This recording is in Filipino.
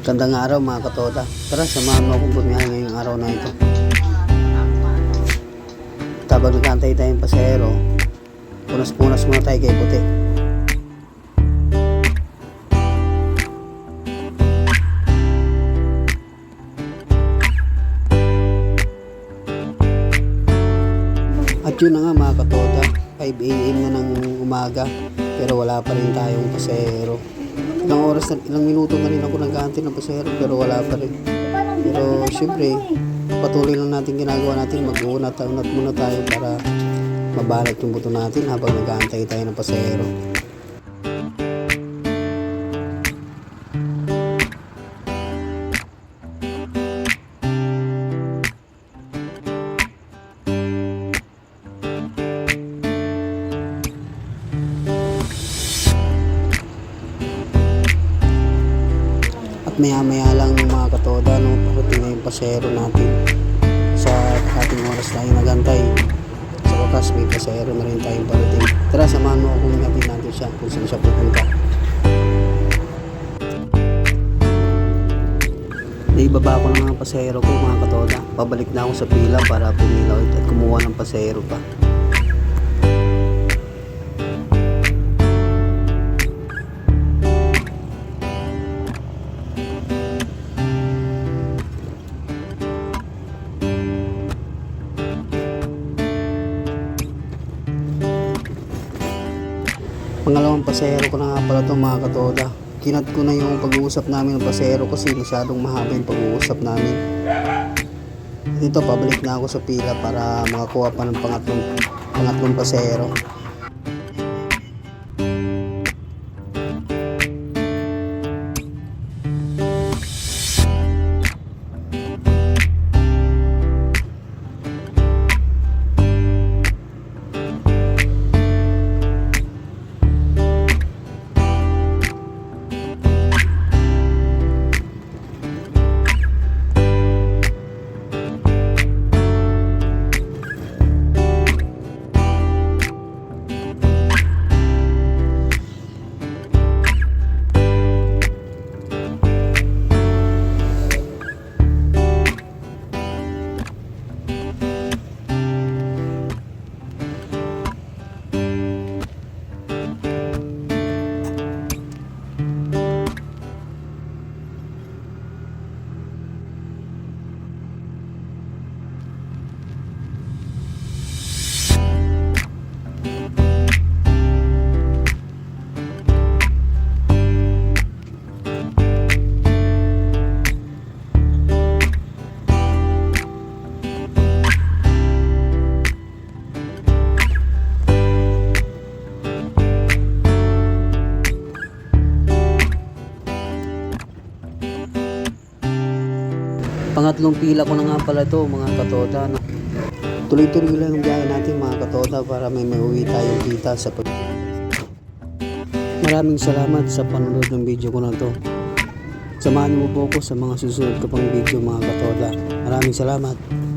Gandang araw mga katoda. Tara, samahan mo akong bumiyahe ngayong araw na ito. Tabag nagkantay tayong pasahero, punas-punas muna tayo kay puti. At yun na nga mga katoda, 5 AM na ng umaga, pero wala pa rin tayong pasahero. Ilang oras na, ilang minuto na rin ako nag-aantay ng pasahero pero wala pa rin. Pero syempre, patuloy lang natin ginagawa natin, mag-uunat muna tayo para mabalat yung buto natin habang nag-aantay tayo ng pasahero. Maya-maya lang mga katoda, no, parating na yung pasahero natin. Sa ating oras tayo nagantay, sa wakas may pasahero na rin tayong parating. Tara, samahan mo kung natin natin siya kung saan siya pupunta. Naibaba ko ng mga pasahero ko mga katoda. Pabalik na ako sa pila para pumila ulit at kumuha ng pasahero pa. Pangalawang pasahero ko na nga pala ito mga katoda. Kinat ko na yung pag-uusap namin ng pasahero kasi masyadong mahaba yung pag-uusap namin. Dito pabalik na ako sa pila para makakuha pa ng pangatlong pasahero. Pangatlong pila ko na nga pala ito mga katoda. Tuloy-tuloy lang ang biyahe natin mga katoda para may mauwi tayong kita sa pag... Maraming salamat sa panonood ng video ko na to. Samahan niyo po ako sa mga susunod ko pang video mga katoda. Maraming salamat.